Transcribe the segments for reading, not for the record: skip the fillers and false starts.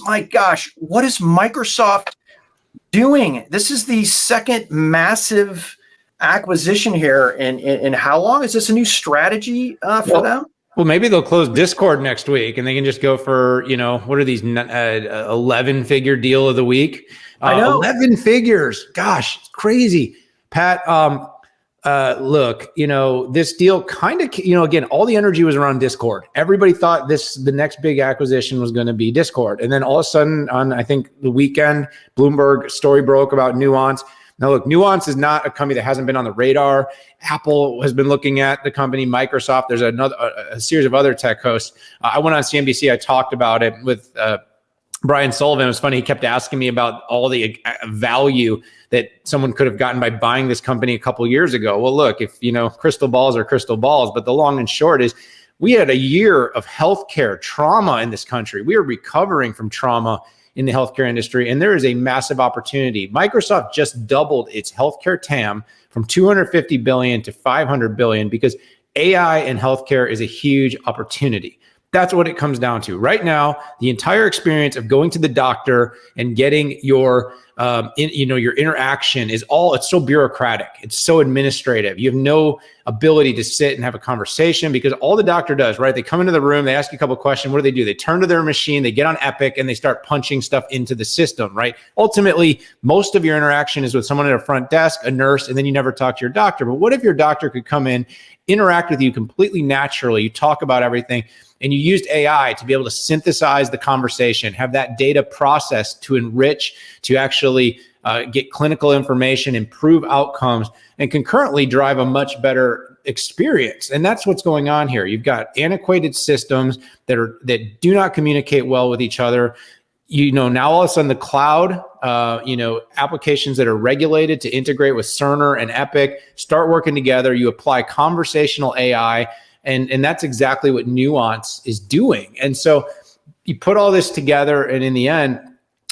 My gosh, what is Microsoft doing? This is the second massive acquisition here. In how long? Is this a new strategy for them? Well, maybe they'll close Discord next week and they can just go for, what are these 11-figure deal of the week? I know. 11 figures. Gosh, it's crazy. Pat, look, this deal kind of, again, all the energy was around Discord. Everybody thought the next big acquisition was going to be Discord. And then all of a sudden on, I think the weekend, Bloomberg story broke about Nuance. Now, look, Nuance is not a company that hasn't been on the radar. Apple has been looking at the company, Microsoft. There's a series of other tech hosts. I went on CNBC. I talked about it with Brian Sullivan. It was funny. He kept asking me about all the value that someone could have gotten by buying this company a couple of years ago. Well, look, if crystal balls are crystal balls, but the long and short is we had a year of healthcare trauma in this country. We are recovering from trauma in the healthcare industry, and there is a massive opportunity. Microsoft just doubled its healthcare TAM from 250 billion to 500 billion because AI and healthcare is a huge opportunity. That's what it comes down to. Right now, the entire experience of going to the doctor and getting your your interaction it's so bureaucratic. It's so administrative. You have no ability to sit and have a conversation because all the doctor does, right? They come into the room, they ask you a couple of questions. What do? They turn to their machine, they get on Epic, and they start punching stuff into the system, right? Ultimately, most of your interaction is with someone at a front desk, a nurse, and then you never talk to your doctor. But what if your doctor could come in, interact with you completely naturally, you talk about everything, and you used AI to be able to synthesize the conversation, have that data processed to enrich, to actually get clinical information, improve outcomes, and concurrently drive a much better experience. And that's what's going on here. You've got antiquated systems that do not communicate well with each other. Now all of a sudden the cloud, applications that are regulated to integrate with Cerner and Epic start working together. You apply conversational AI. And that's exactly what Nuance is doing. And so you put all this together, and in the end,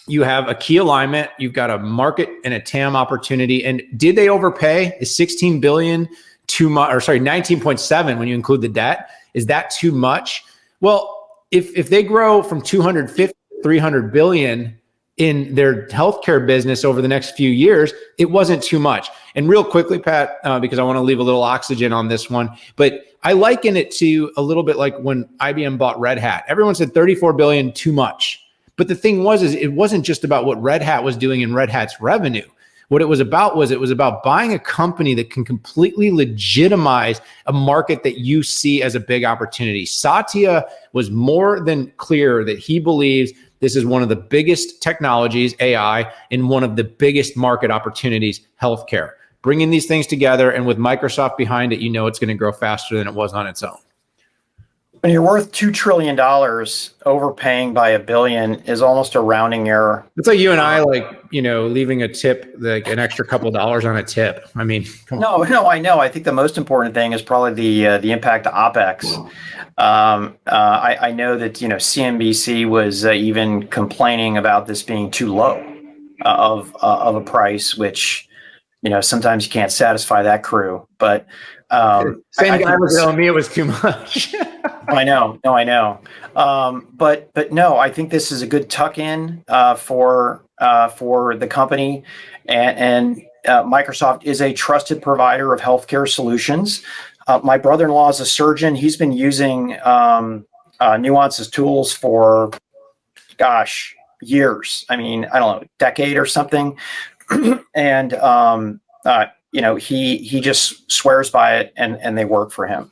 you have a key alignment. You've got a market and a TAM opportunity. And did they overpay? Is 16 billion too much? Or sorry, 19.7 when you include the debt. Is that too much? Well, if they grow from 250 to 300 billion in their healthcare business over the next few years, it wasn't too much. And real quickly, Pat, because I want to leave a little oxygen on this one, but I liken it to a little bit like when IBM bought Red Hat. Everyone said 34 billion, too much. But the thing was, it wasn't just about what Red Hat was doing in Red Hat's revenue. What it was about buying a company that can completely legitimize a market that you see as a big opportunity. Satya was more than clear that he believes this is one of the biggest technologies, AI, and one of the biggest market opportunities, healthcare. Bringing these things together, and with Microsoft behind it, it's going to grow faster than it was on its own. When you're worth $2 trillion, overpaying by $1 billion is almost a rounding error. It's like you and I, leaving a tip, like an extra couple dollars on a tip. I mean, come on. No, I know. I think the most important thing is probably the impact to OpEx. I know that CNBC was even complaining about this being too low of a price, which sometimes you can't satisfy that crew. But same guy was telling me it was too much. I know. But no, I think this is a good tuck-in for the company, and Microsoft is a trusted provider of healthcare solutions. My brother-in-law is a surgeon. He's been using Nuance's tools for, years. I mean, I don't know, decade or something. And he just swears by it, and they work for him.